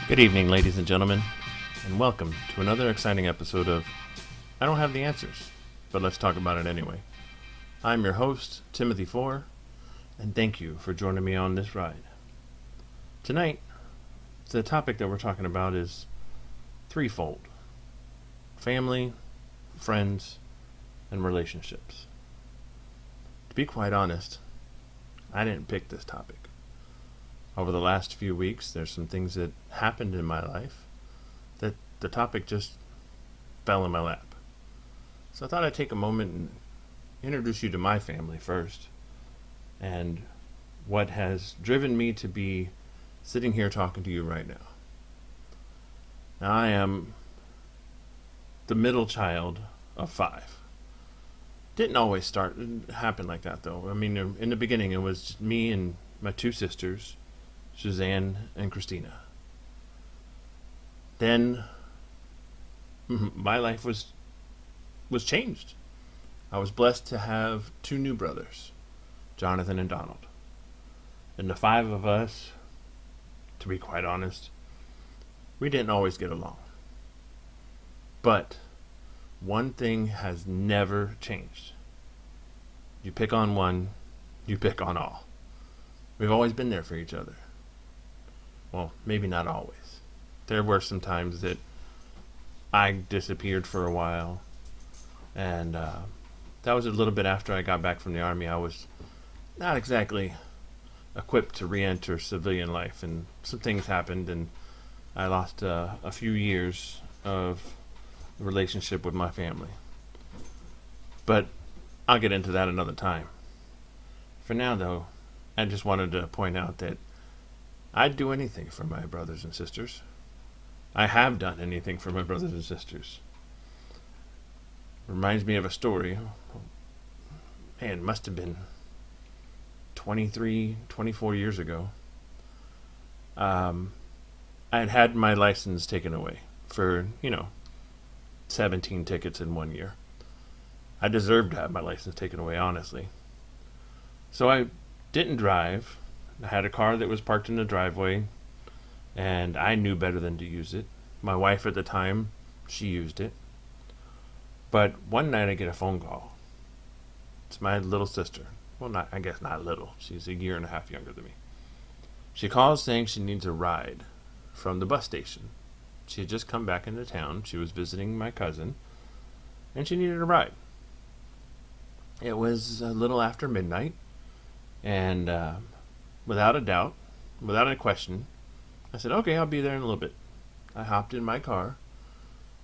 Good evening, ladies and gentlemen, and welcome to another exciting episode of I Don't Have the Answers, but let's talk about it anyway. I'm your host, Timothy Four, and thank you for joining me on this ride. Tonight, the topic that we're talking about is threefold: family, friends, and relationships. To be quite honest, I didn't pick this topic. Over the last few weeks, there's some things that happened in my life that the topic just fell in my lap. So I thought I'd take a moment and introduce you to my family first and what has driven me to be sitting here talking to you right now. Now, I am the middle child of five. Didn't always happen like that, though. I mean, in the beginning, it was just me and my two sisters, Suzanne and Christina. Then my life was changed. I was blessed to have two new brothers, Jonathan and Donald. And the five of us, to be quite honest, we didn't always get along. But one thing has never changed. You pick on one, you pick on all. We've always been there for each other. Well, maybe not always. There were some times that I disappeared for a while, and that was a little bit after I got back from the Army. I was not exactly equipped to re-enter civilian life, and some things happened, and I lost a few years of relationship with my family. But I'll get into that another time. For now, though, I just wanted to point out that I'd do anything for my brothers and sisters. I have done anything for my brothers and sisters. Reminds me of a story. Man, it must have been 23, 24 years ago. I had my license taken away for, 17 tickets in 1 year. I deserved to have my license taken away, honestly. So I didn't drive. I had a car that was parked in the driveway, and I knew better than to use it. My wife at the time, she used it. But one night I get a phone call. It's my little sister. Well, I guess not little. She's a year and a half younger than me. She calls saying she needs a ride from the bus station. She had just come back into town. She was visiting my cousin, and she needed a ride. It was a little after midnight, and without a doubt, without a question, I said, okay, I'll be there in a little bit. I hopped in my car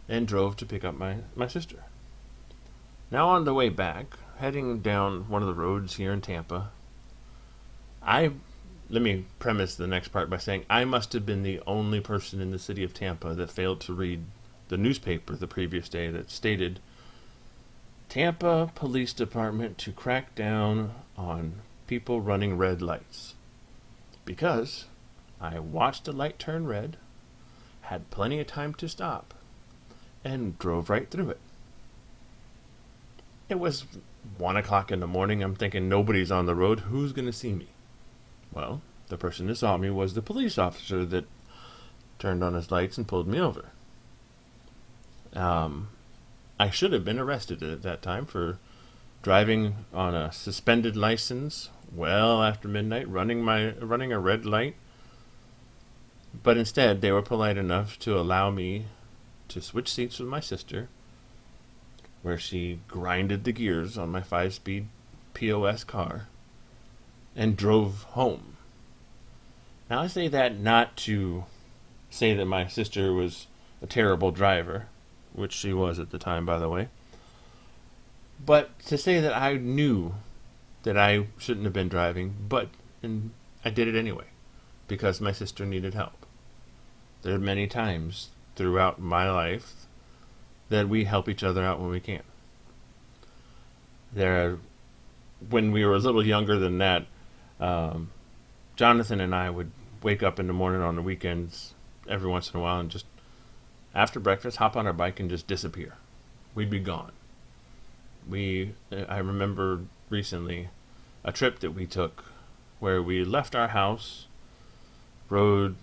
and drove to pick up my sister. Now on the way back, heading down one of the roads here in Tampa, let me premise the next part by saying I must have been the only person in the city of Tampa that failed to read the newspaper the previous day that stated, Tampa Police Department to crack down on people running red lights. Because I watched a light turn red, had plenty of time to stop, and drove right through it. It was 1 o'clock in the morning. I'm thinking nobody's on the road. Who's going to see me? Well, the person that saw me was the police officer that turned on his lights and pulled me over. I should have been arrested at that time for driving on a suspended license well after midnight, running a red light. But instead, they were polite enough to allow me to switch seats with my sister, where she grinded the gears on my 5-speed POS car and drove home. Now, I say that not to say that my sister was a terrible driver, which she was at the time, by the way, but to say that I knew that I shouldn't have been driving, and I did it anyway, because my sister needed help. There are many times throughout my life that we help each other out when we can. When we were a little younger than that, Jonathan and I would wake up in the morning on the weekends every once in a while and just, after breakfast, hop on our bike and just disappear. We'd be gone. I remember recently a trip that we took where we left our house, rode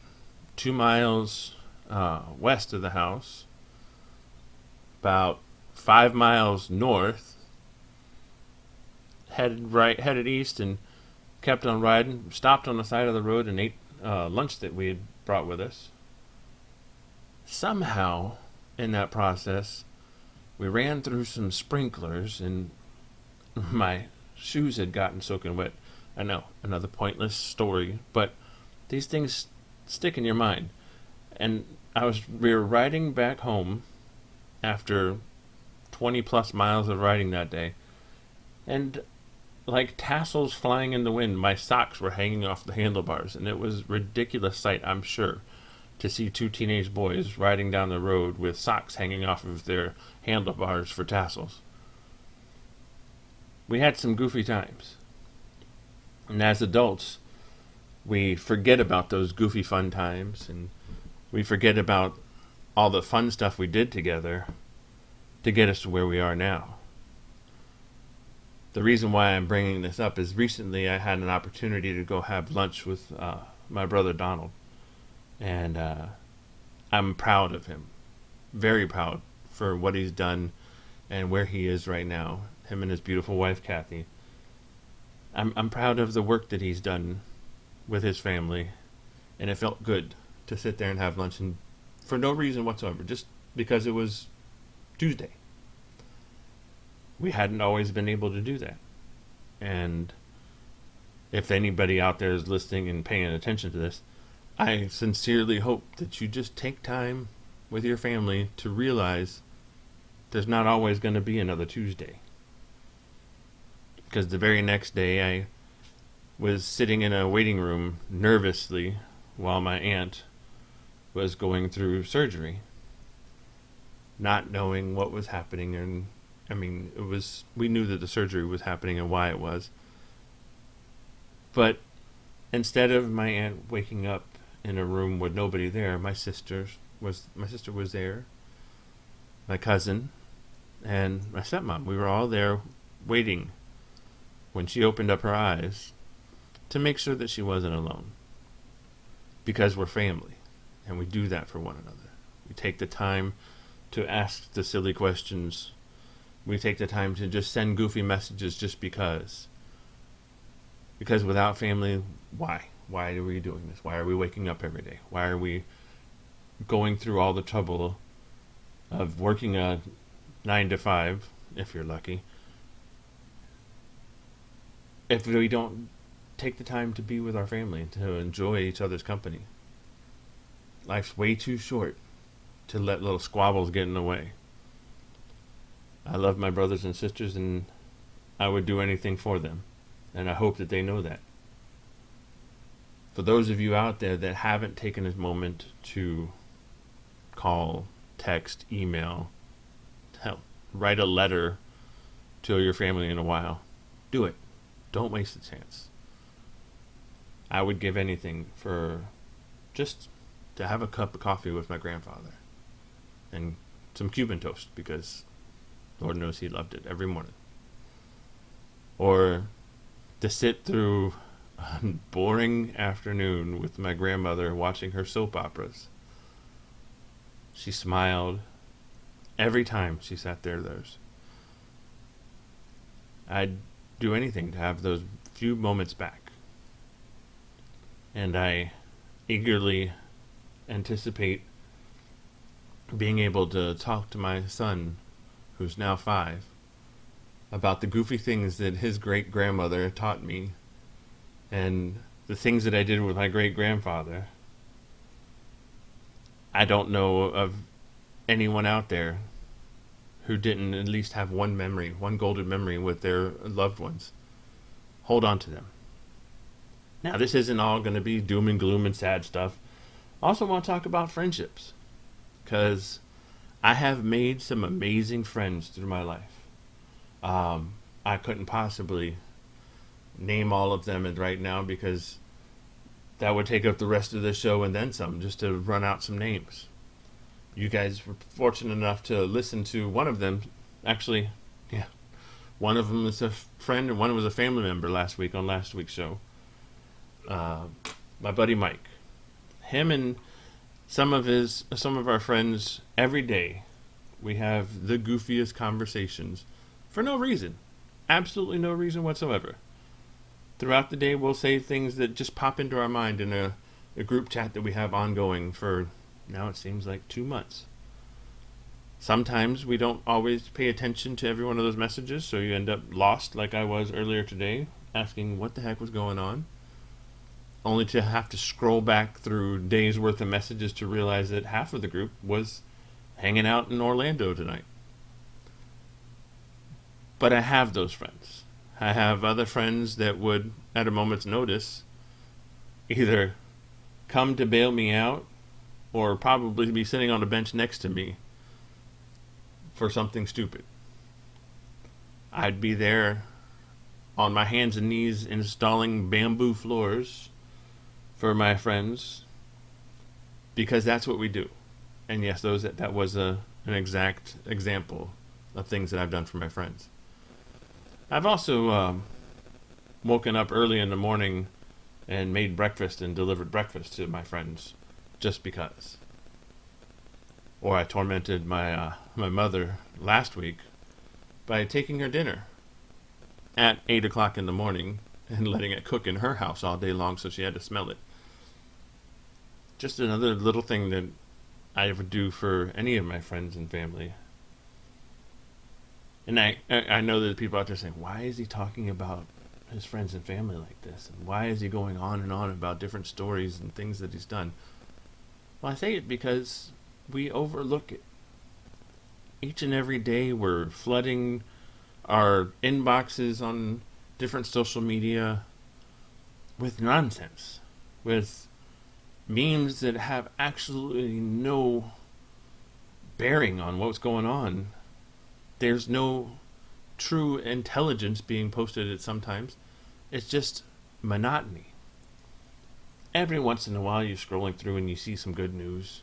2 miles west of the house, about 5 miles north, headed east, and kept on riding. Stopped on the side of the road and ate lunch that we had brought with us. Somehow, in that process, we ran through some sprinklers, and my shoes had gotten soaking wet. I know, another pointless story, but these things stick in your mind. And we were riding back home after 20 plus miles of riding that day, and like tassels flying in the wind, my socks were hanging off the handlebars, and it was a ridiculous sight, I'm sure, to see two teenage boys riding down the road with socks hanging off of their handlebars for tassels. We had some goofy times. And as adults, we forget about those goofy fun times, and we forget about all the fun stuff we did together to get us to where we are now. The reason why I'm bringing this up is recently I had an opportunity to go have lunch with my brother Donald. And I'm proud of him. Very proud for what he's done and where he is right now. Him and his beautiful wife, Kathy. I'm proud of the work that he's done with his family. And it felt good to sit there and have lunch, and for no reason whatsoever, just because it was Tuesday. We hadn't always been able to do that. And if anybody out there is listening and paying attention to this, I sincerely hope that you just take time with your family to realize there's not always going to be another Tuesday. Because the very next day I was sitting in a waiting room nervously while my aunt was going through surgery, not knowing what was happening. And we knew that the surgery was happening and why it was. But instead of my aunt waking up in a room with nobody there, my sister was there, my cousin, and my stepmom. We were all there waiting when she opened up her eyes to make sure that she wasn't alone. Because we're family, and we do that for one another. We take the time to ask the silly questions. We take the time to just send goofy messages just because. Because without family, why? Why are we doing this? Why are we waking up every day? Why are we going through all the trouble of working a 9 to 5, if you're lucky, if we don't take the time to be with our family, to enjoy each other's company? Life's way too short to let little squabbles get in the way. I love my brothers and sisters, and I would do anything for them. And I hope that they know that. For those of you out there that haven't taken a moment to call, text, email, hell, write a letter to your family in a while, do it. Don't waste the chance. I would give anything for just to have a cup of coffee with my grandfather and some Cuban toast, because Lord knows he loved it every morning. Or to sit through a boring afternoon with my grandmother watching her soap operas. She smiled every time she sat there. I'd do anything to have those few moments back. And I eagerly anticipate being able to talk to my son, who's now 5, about the goofy things that his great-grandmother taught me and the things that I did with my great-grandfather. I don't know of anyone out there who didn't at least have one memory, one golden memory with their loved ones. Hold on to them. Now, this isn't all going to be doom and gloom and sad stuff. I also want to talk about friendships, because I have made some amazing friends through my life. I couldn't possibly name all of them right now, because that would take up the rest of the show and then some, just to run out some names. You guys were fortunate enough to listen to one of them. Actually, yeah, one of them is a friend and one was a family member last week on last week's show. My buddy Mike. Him and Some of our friends, every day we have the goofiest conversations for no reason. Absolutely no reason whatsoever. Throughout the day we'll say things that just pop into our mind in a group chat that we have ongoing for now it seems like 2 months. Sometimes we don't always pay attention to every one of those messages, so you end up lost like I was earlier today, asking what the heck was going on, only to have to scroll back through days worth of messages to realize that half of the group was hanging out in Orlando tonight. But I have those friends. I have other friends that would, at a moment's notice, either come to bail me out or probably be sitting on a bench next to me for something stupid. I'd be there on my hands and knees installing bamboo floors for my friends because that's what we do. And yes, that was an exact example of things that I've done for my friends. I've also woken up early in the morning and made breakfast and delivered breakfast to my friends just because. Or I tormented my mother last week by taking her dinner at 8 o'clock in the morning and letting it cook in her house all day long so she had to smell it. Just another little thing that I would do for any of my friends and family. And I know that people out there saying, why is he talking about his friends and family like this? And why is he going on and on about different stories and things that he's done? Well, I say it because we overlook it. Each and every day we're flooding our inboxes on different social media with nonsense, with memes that have absolutely no bearing on what's going on. There's no true intelligence being posted at sometimes. It's just monotony. Every once in a while you're scrolling through and you see some good news.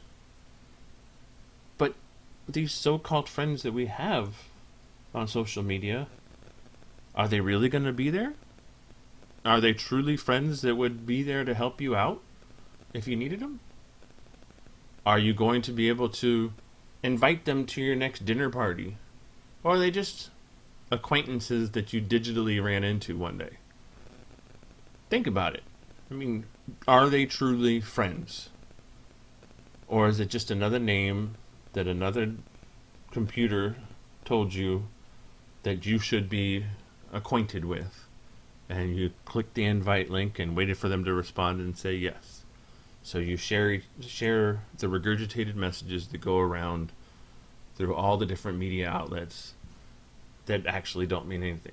But these so-called friends that we have on social media, are they really going to be there? Are they truly friends that would be there to help you out if you needed them? Are you going to be able to invite them to your next dinner party? Or are they just acquaintances that you digitally ran into one day? Think about it. I mean, are they truly friends? Or is it just another name that another computer told you that you should be acquainted with? And you clicked the invite link and waited for them to respond and say yes. So you share the regurgitated messages that go around through all the different media outlets that actually don't mean anything.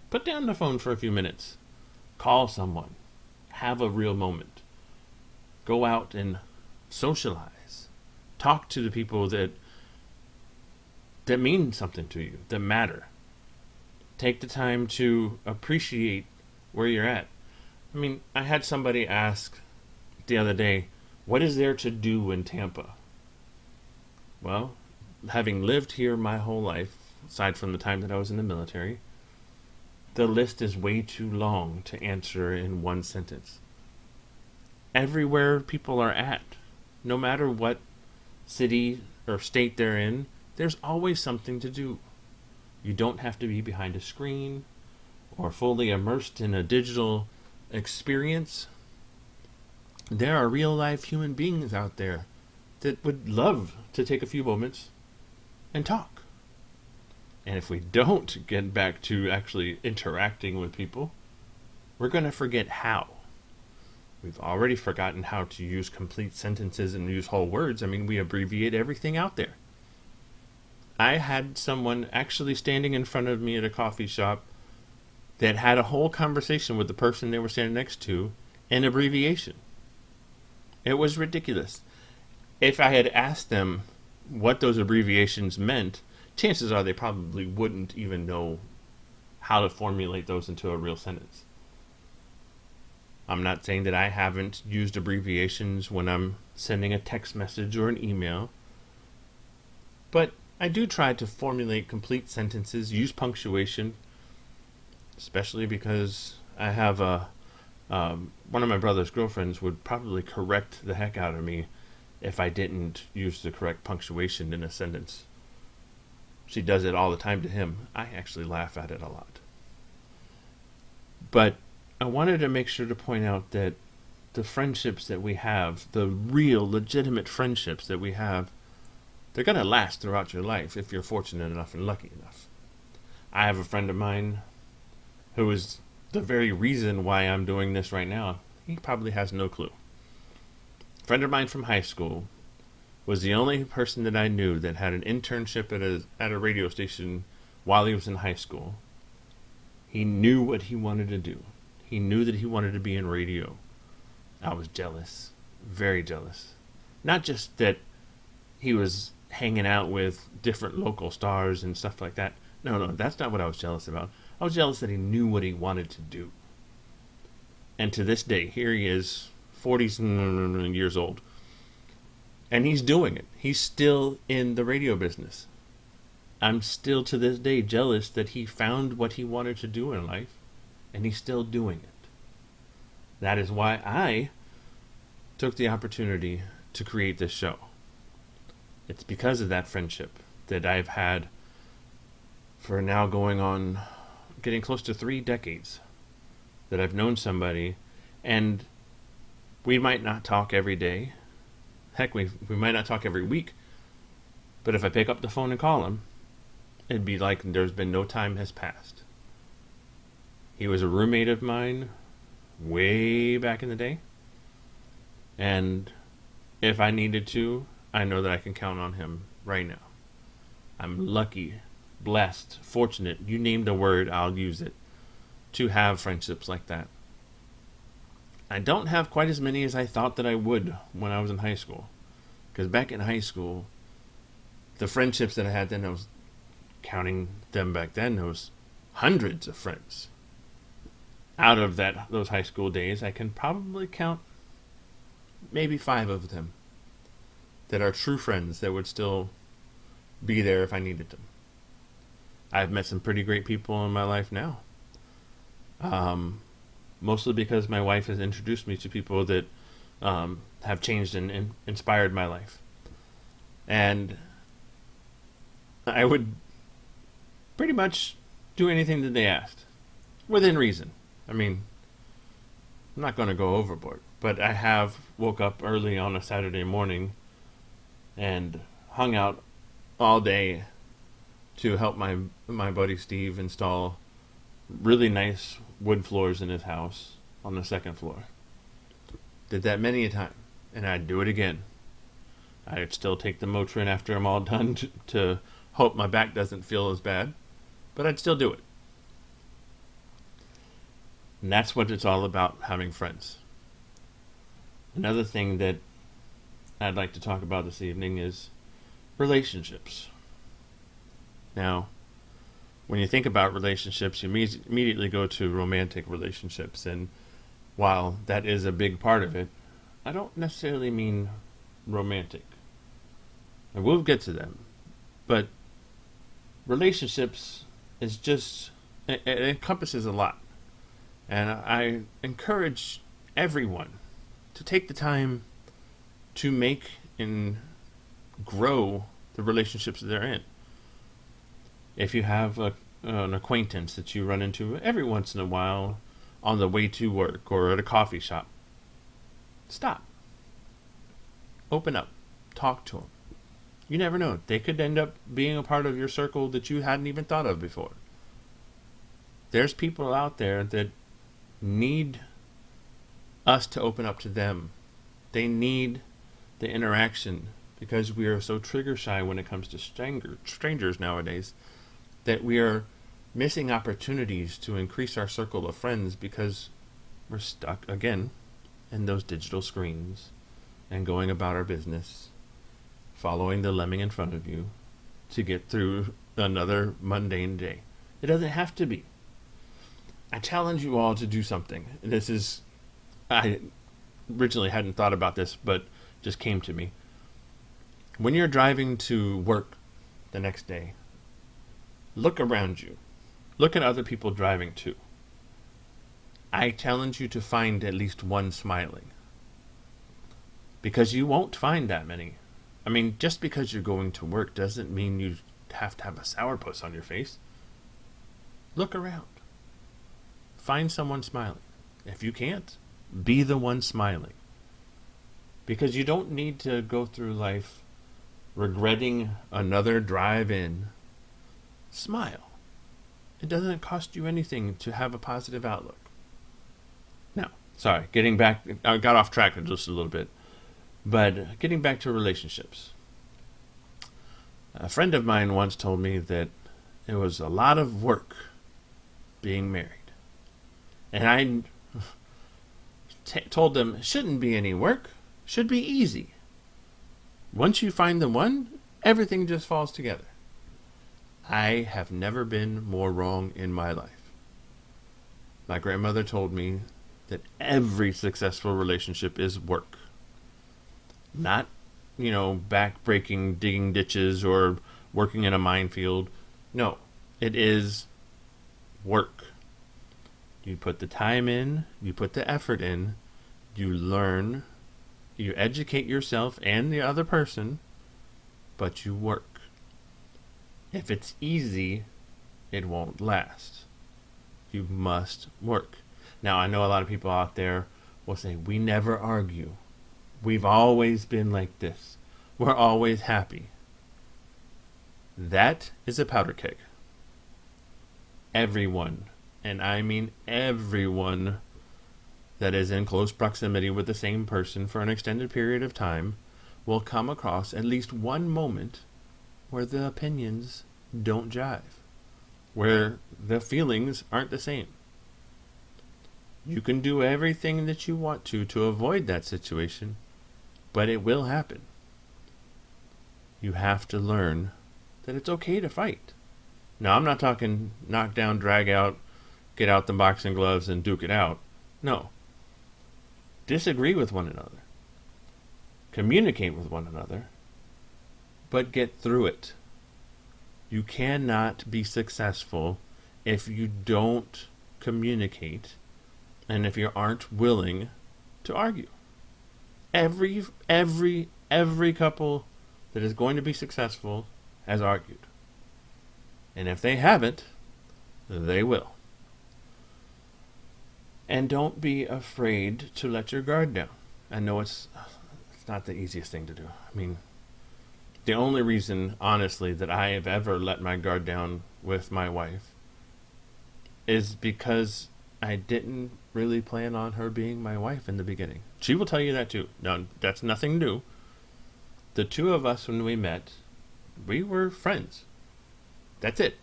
Put down the phone for a few minutes. Call someone. Have a real moment. Go out and socialize. Talk to the people that mean something to you, that matter. Take the time to appreciate where you're at. I mean, I had somebody ask the other day, what is there to do in Tampa? Well, having lived here my whole life, aside from the time that I was in the military, the list is way too long to answer in one sentence. Everywhere people are at, no matter what city or state they're in, there's always something to do. You don't have to be behind a screen or fully immersed in a digital experience. There are real life human beings out there that would love to take a few moments and talk. And if we don't get back to actually interacting with people, we're going to forget how. We've already forgotten how to use complete sentences and use whole words. I mean, we abbreviate everything out there. I had someone actually standing in front of me at a coffee shop that had a whole conversation with the person they were standing next to in abbreviation. It was ridiculous. If I had asked them what those abbreviations meant, chances are they probably wouldn't even know how to formulate those into a real sentence. I'm not saying that I haven't used abbreviations when I'm sending a text message or an email, but I do try to formulate complete sentences, use punctuation, especially because I have one of my brother's girlfriends would probably correct the heck out of me if I didn't use the correct punctuation in a sentence. She does it all the time to him. I actually laugh at it a lot. But I wanted to make sure to point out that the friendships that we have, the real, legitimate friendships that we have, they're going to last throughout your life if you're fortunate enough and lucky enough. I have a friend of mine who is the very reason why I'm doing this right now. He probably has no clue. A friend of mine from high school was the only person that I knew that had an internship at a radio station while he was in high school. He knew what he wanted to do. He knew that he wanted to be in radio. I was jealous, very jealous. Not just that he was hanging out with different local stars and stuff like that. No, that's not what I was jealous about. I was jealous that he knew what he wanted to do. And to this day, here he is, 40 years old. And he's doing it. He's still in the radio business. I'm still to this day jealous that he found what he wanted to do in life, and he's still doing it. That is why I took the opportunity to create this show. It's because of that friendship that I've had for now going on, getting close to 3 decades, that I've known somebody, and we might not talk every day. Heck, we might not talk every week, but if I pick up the phone and call him, it'd be like there's been no time has passed. He was a roommate of mine way back in the day, and if I needed to, I know that I can count on him right now. I'm lucky, blessed, fortunate, you name the word, I'll use it, to have friendships like that. I don't have quite as many as I thought that I would when I was in high school. Because back in high school, the friendships that I had then, I was counting them back then, there was hundreds of friends. Out of those high school days, I can probably count maybe 5 of them that are true friends that would still be there if I needed them. I've met some pretty great people in my life now. Mostly because my wife has introduced me to people that have changed and inspired my life. And I would pretty much do anything that they asked, within reason. I mean, I'm not going to go overboard, but I have woke up early on a Saturday morning and hung out all day to help my buddy Steve install really nice wood floors in his house on the 2nd floor. Did that many a time, and I'd do it again. I'd still take the Motrin after I'm all done to hope my back doesn't feel as bad, but I'd still do it. And that's what it's all about, having friends. Another thing that I'd like to talk about this evening is relationships. Now, when you think about relationships, you immediately go to romantic relationships. And while that is a big part of it, I don't necessarily mean romantic. And we'll get to them. But relationships is just, it encompasses a lot. And I encourage everyone to take the time to make and grow the relationships that they're in. If you have an acquaintance that you run into every once in a while on the way to work or at a coffee shop, stop. Open up. Talk to them. You never know. They could end up being a part of your circle that you hadn't even thought of before. There's people out there that need us to open up to them. They need the interaction because we are so trigger shy when it comes to strangers nowadays, that we are missing opportunities to increase our circle of friends because we're stuck, again, in those digital screens and going about our business, following the lemming in front of you to get through another mundane day. It doesn't have to be. I challenge you all to do something. I originally hadn't thought about this, but just came to me. When you're driving to work the next day, look around you. Look at other people driving too. I challenge you to find at least one smiling. because you won't find that many. I mean, just because you're going to work doesn't mean you have to have a sourpuss on your face. Look around. Find someone smiling. If you can't, be the one smiling. Because you don't need to go through life regretting another drive in. Smile. It doesn't cost you anything to have a positive outlook. Now, sorry, getting back, I got off track just a little bit. But getting back to relationships. A friend of mine once told me that it was a lot of work being married. And I told them it shouldn't be any work, should be easy. Once you find the one, everything just falls together. I have never been more wrong in my life. My grandmother told me that every successful relationship is work. Not, back-breaking, digging ditches or working in a minefield. No, it is work. You put the time in, you put the effort in, you learn, you educate yourself and the other person, but you work. If it's easy, it won't last. You must work. Now, I know a lot of people out there will say, we never argue. We've always been like this. We're always happy. That is a powder keg. Everyone, and I mean everyone, that is in close proximity with the same person for an extended period of time will come across at least one moment where the opinions don't jive, where the feelings aren't the same. You can do everything that you want to avoid that situation, but it will happen. You have to learn that it's okay to fight. Now, I'm not talking knock down, drag out, get out the boxing gloves and duke it out. No. Disagree with one another. Communicate with one another, but get through it. You cannot be successful if you don't communicate and if you aren't willing to argue. Every couple that is going to be successful has argued. And if they haven't, they will. And don't be afraid to let your guard down. I know it's not the easiest thing to do. I mean, the only reason, honestly, that I have ever let my guard down with my wife is because I didn't really plan on her being my wife in the beginning. She will tell you that too. Now, that's nothing new. The two of us, when we met, we were friends. That's it.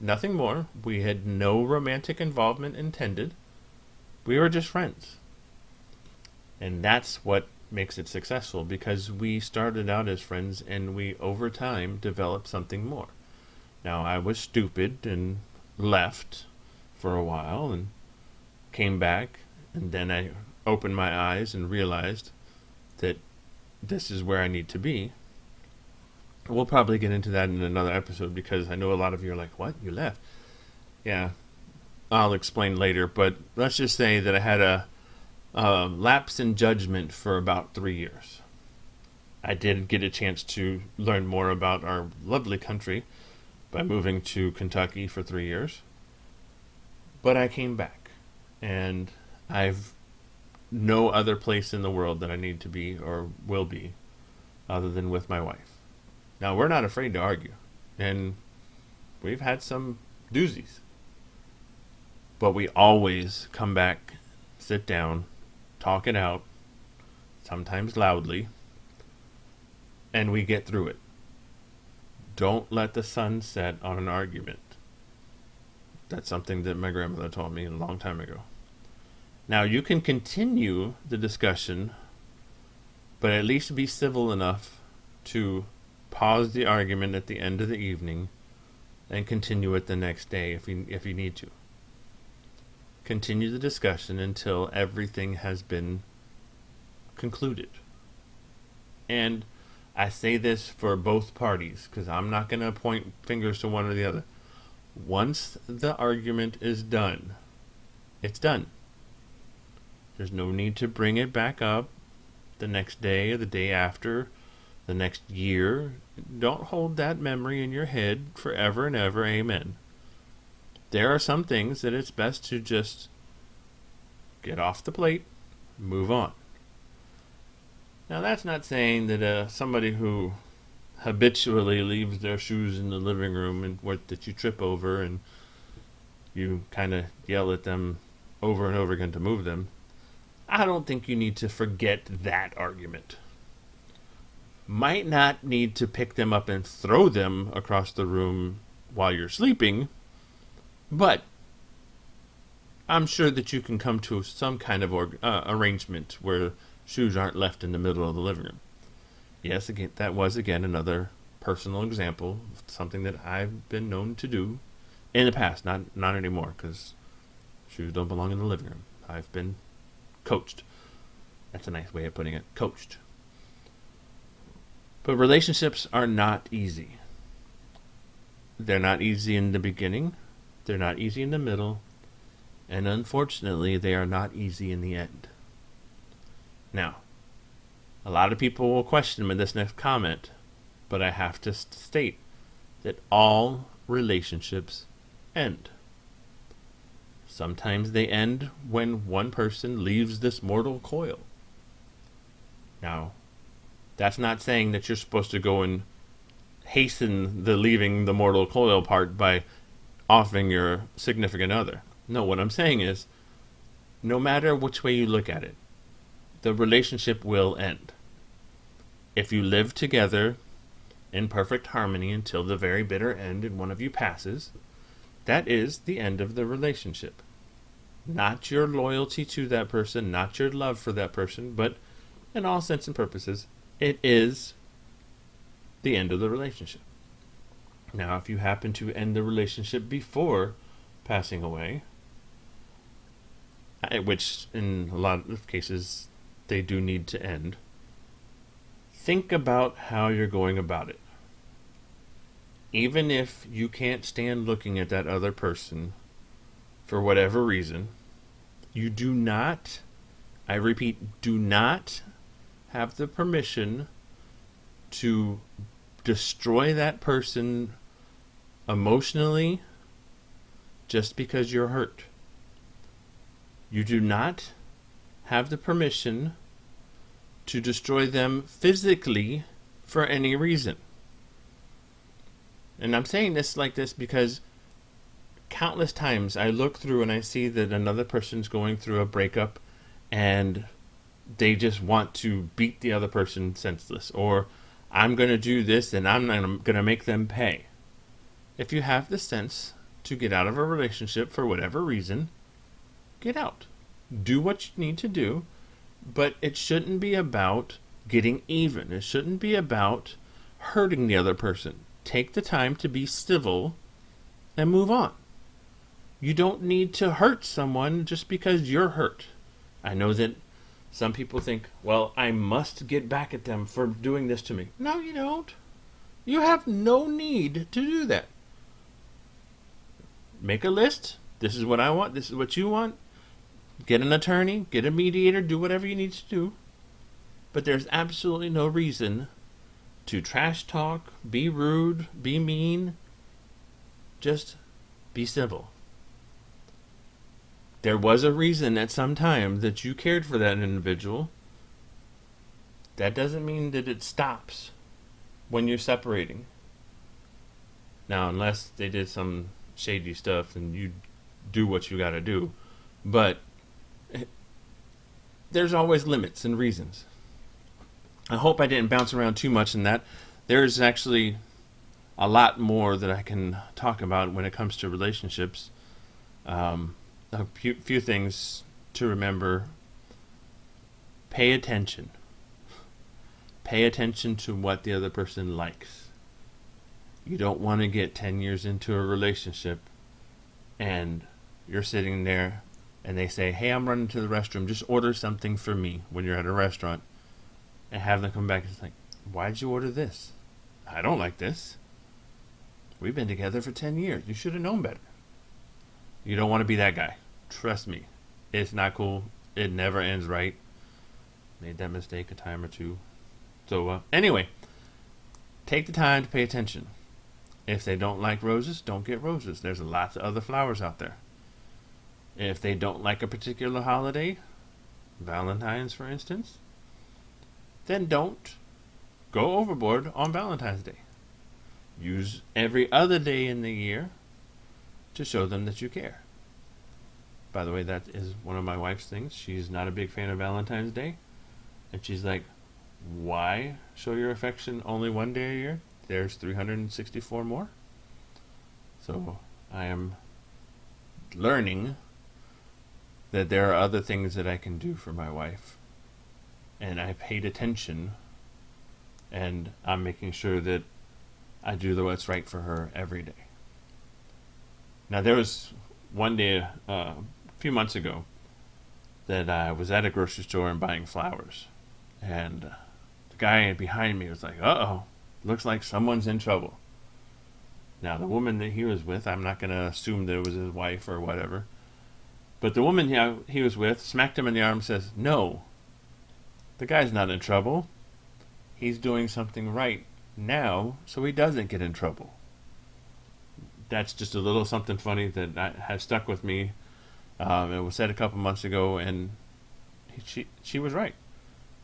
Nothing more. We had no romantic involvement intended. We were just friends. And that's what makes it successful, because we started out as friends and we, over time, developed something more. Now, I was stupid and left for a while and came back, and then I opened my eyes and realized that this is where I need to be. We'll probably get into that in another episode, because I know a lot of you are like, what? You left? Yeah, I'll explain later, but let's just say that I had a lapse in judgment for about 3 years. I did get a chance to learn more about our lovely country by moving to Kentucky for 3 years. But I came back, and I've no other place in the world that I need to be or will be other than with my wife. Now, we're not afraid to argue, and we've had some doozies. But we always come back, sit down, talk it out, sometimes loudly, and we get through it. Don't let the sun set on an argument. That's something that my grandmother taught me a long time ago. Now, you can continue the discussion, but at least be civil enough to pause the argument at the end of the evening and continue it the next day if you need to. Continue the discussion until everything has been concluded. And I say this for both parties, because I'm not going to point fingers to one or the other. Once the argument is done, it's done. There's no need to bring it back up. the next day, the day after, the next year. Don't hold that memory in your head forever and ever. Amen. There are some things that it's best to just get off the plate, move on. Now, that's not saying that somebody who habitually leaves their shoes in the living room and that you trip over and you kind of yell at them over and over again to move them, I don't think you need to forget that argument. Might not need to pick them up and throw them across the room while you're sleeping, but I'm sure that you can come to some kind of arrangement where shoes aren't left in the middle of the living room. Yes, again, that was again another personal example of something that I've been known to do in the past, not anymore, because shoes don't belong in the living room. I've been coached. That's a nice way of putting it. Coached. But relationships are not easy. They're not easy in the beginning. They're not easy in the middle. And unfortunately, they are not easy in the end. Now, a lot of people will question me in this next comment, but I have to state that all relationships end. Sometimes they end when one person leaves this mortal coil. Now, that's not saying that you're supposed to go and hasten the leaving the mortal coil part by offing your significant other. No, what I'm saying is, no matter which way you look at it, the relationship will end. If you live together in perfect harmony until the very bitter end and one of you passes, that is the end of the relationship. Not your loyalty to that person, not your love for that person, but in all sense and purposes, it is the end of the relationship. Now, if you happen to end the relationship before passing away, which in a lot of cases they do need to end, think about how you're going about it. Even if you can't stand looking at that other person for whatever reason, you do not, I repeat, do not have the permission to destroy that person emotionally just because you're hurt. You do not have the permission to destroy them physically for any reason. And I'm saying this like this because countless times I look through and I see that another person's going through a breakup and they just want to beat the other person senseless, or I'm going to do this and I'm going to make them pay. If you have the sense to get out of a relationship for whatever reason, get out. Do what you need to do, but it shouldn't be about getting even. It shouldn't be about hurting the other person. Take the time to be civil and move on. You don't need to hurt someone just because you're hurt. I know that some people think, well, I must get back at them for doing this to me. No, you don't. You have no need to do that. Make a list. This is what I want. This is what you want. Get an attorney. Get a mediator. Do whatever you need to do. But there's absolutely no reason to trash talk, be rude, be mean. Just be civil. There was a reason at some time that you cared for that individual. That doesn't mean that it stops when you're separating. Now, unless they did some shady stuff and you do what you gotta do. But there's always limits and reasons. I hope I didn't bounce around too much in that. There's actually a lot more that I can talk about when it comes to relationships. A few things to remember. Pay attention. Pay attention to what the other person likes. You don't want to get 10 years into a relationship and you're sitting there and they say, hey, I'm running to the restroom. Just order something for me when you're at a restaurant. And have them come back and say, why'd you order this? I don't like this. We've been together for 10 years. You should have known better. You don't want to be that guy. Trust me. It's not cool. It never ends right. made that mistake a time or two. So anyway, take the time to pay attention. If they don't like roses, don't get roses. There's lots of other flowers out there. If they don't like a particular holiday, Valentine's for instance, then don't go overboard on Valentine's Day. Use every other day in the year to show them that you care. By the way, that is one of my wife's things. She's not a big fan of Valentine's Day. And she's like, why show your affection only one day a year? There's 364 more. So I am learning that there are other things that I can do for my wife. And I paid attention, and I'm making sure that I do what's right for her every day. Now, there was one day a few months ago that I was at a grocery store and buying flowers. And the guy behind me was like, uh-oh, looks like someone's in trouble. Now, the woman that he was with, I'm not going to assume that it was his wife or whatever, but the woman he was with smacked him in the arm and says, no, the guy's not in trouble. He's doing something right now so he doesn't get in trouble. That's just a little something funny that has stuck with me. It was said a couple months ago, and she was right.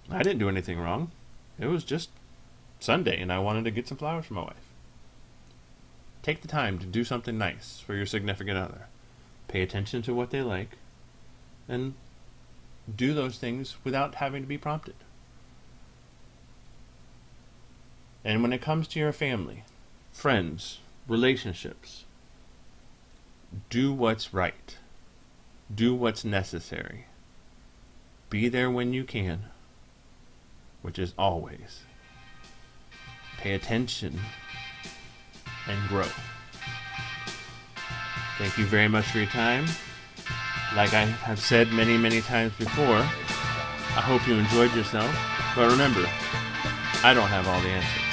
I didn't do anything wrong. It was just Sunday, and I wanted to get some flowers for my wife. Take the time to do something nice for your significant other. Pay attention to what they like, and do those things without having to be prompted. And when it comes to your family, friends, relationships, do what's right. Do what's necessary. Be there when you can, which is always. Pay attention and grow. Thank you very much for your time. Like I have said many, many times before, I hope you enjoyed yourself. But remember, I don't have all the answers.